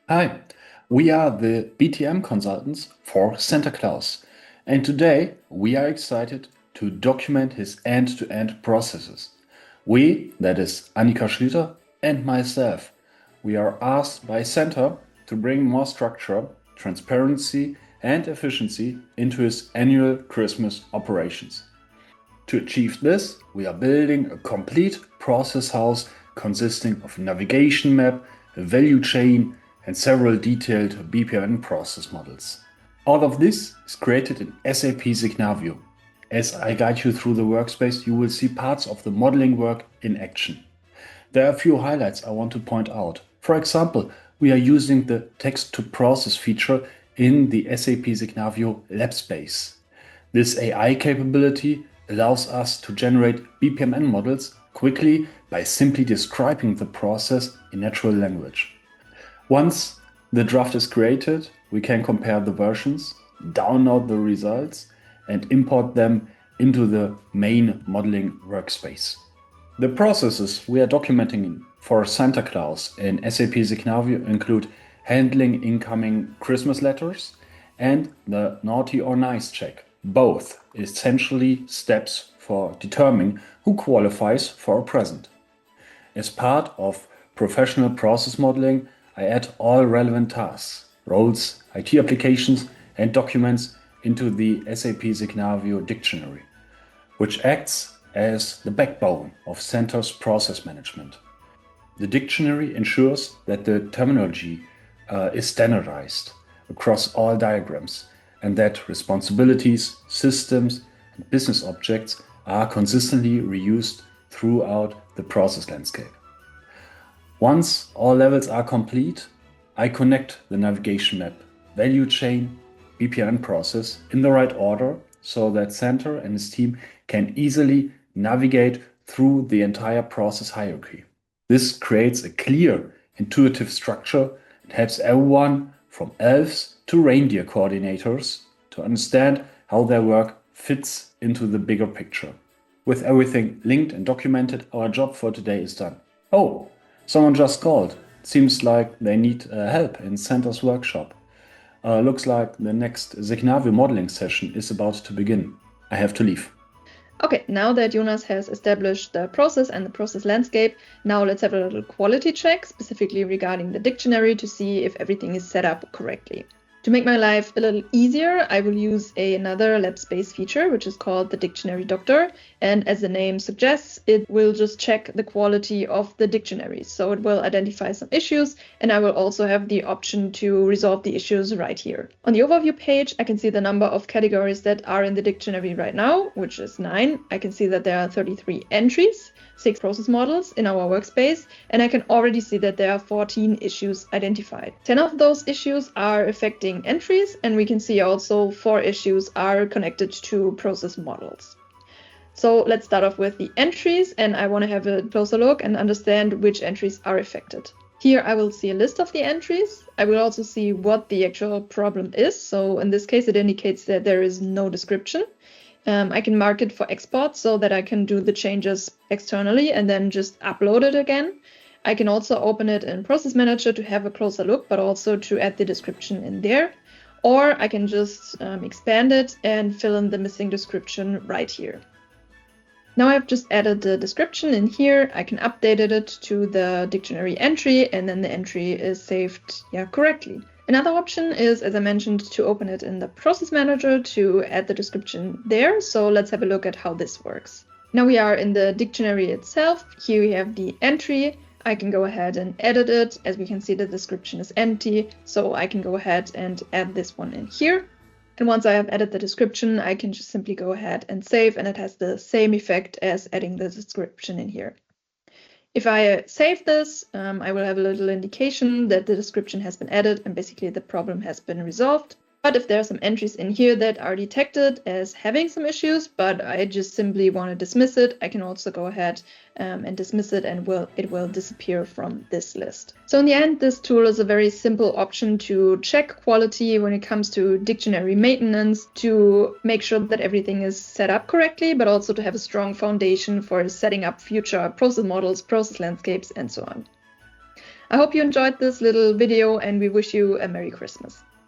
Hi, we are the BTM consultants for Santa Claus, and today we are excited to document his end-to-end processes. We, that is Annika Schlüter and myself, we are asked by Santa to bring more structure, transparency, and efficiency into his annual Christmas operations. To achieve this, we are building a complete process house consisting of a navigation map, a value chain, and several detailed BPMN process models. All of this is created in SAP Signavio. As I guide you through the workspace, you will see parts of the modeling work in action. There are a few highlights I want to point out. For example, we are using the text-to-process feature in the SAP Signavio lab space. This AI capability allows us to generate BPMN models quickly by simply describing the process in natural language. Once the draft is created, we can compare the versions, download the results, and import them into the main modeling workspace. The processes we are documenting for Santa Claus in SAP Signavio include handling incoming Christmas letters and the naughty or nice check, both essentially steps for determining who qualifies for a present. As part of professional process modeling, I add all relevant tasks, roles, IT applications, and documents into the SAP Signavio dictionary, which acts as the backbone of Santa's process management. The dictionary ensures that the terminology is standardized across all diagrams and that responsibilities, systems, and business objects are consistently reused throughout the process landscape. Once all levels are complete, I connect the navigation map, value chain, BPMN process in the right order so that Santa and his team can easily navigate through the entire process hierarchy. This creates a clear, intuitive structure and helps everyone from elves to reindeer coordinators to understand how their work fits into the bigger picture. With everything linked and documented, our job for today is done. Oh, someone just called. It seems like they need help in Santa's workshop. Looks like the next Signavio modeling session is about to begin. I have to leave. Okay, now that Jonas has established the process and the process landscape, now let's have a little quality check, specifically regarding the dictionary to see if everything is set up correctly. To make my life a little easier, I will use another lab space feature, which is called the Dictionary Doctor. And as the name suggests, it will just check the quality of the dictionary. So it will identify some issues, and I will also have the option to resolve the issues right here. On the overview page, I can see the number of categories that are in the dictionary right now, which is 9. I can see that there are 33 entries, 6 process models in our workspace, and I can already see that there are 14 issues identified. 10 of those issues are affecting entries, and we can see also 4 issues are connected to process models. So let's start off with the entries, and I want to have a closer look and understand which entries are affected. Here I will see a list of the entries. I will also see what the actual problem is. So in this case, it indicates that there is no description. I can mark it for export so that I can do the changes externally and then just upload it again. I can also open it in Process Manager to have a closer look, but also to add the description in there. Or I can just expand it and fill in the missing description right here. Now I've just added the description in here. I can update it to the dictionary entry, and then the entry is saved correctly. Another option is, as I mentioned, to open it in the Process Manager to add the description there. So let's have a look at how this works. Now we are in the dictionary itself. Here we have the entry. I can go ahead and edit it. As we can see, the description is empty. So I can go ahead and add this one in here. And once I have added the description, I can just simply go ahead and save, and it has the same effect as adding the description in here. If I save this, I will have a little indication that the description has been added and basically the problem has been resolved. But if there are some entries in here that are detected as having some issues, but I just simply want to dismiss it, I can also go ahead and dismiss it, and it will disappear from this list. So in the end, this tool is a very simple option to check quality when it comes to dictionary maintenance, to make sure that everything is set up correctly, but also to have a strong foundation for setting up future process models, process landscapes, and so on. I hope you enjoyed this little video and we wish you a Merry Christmas.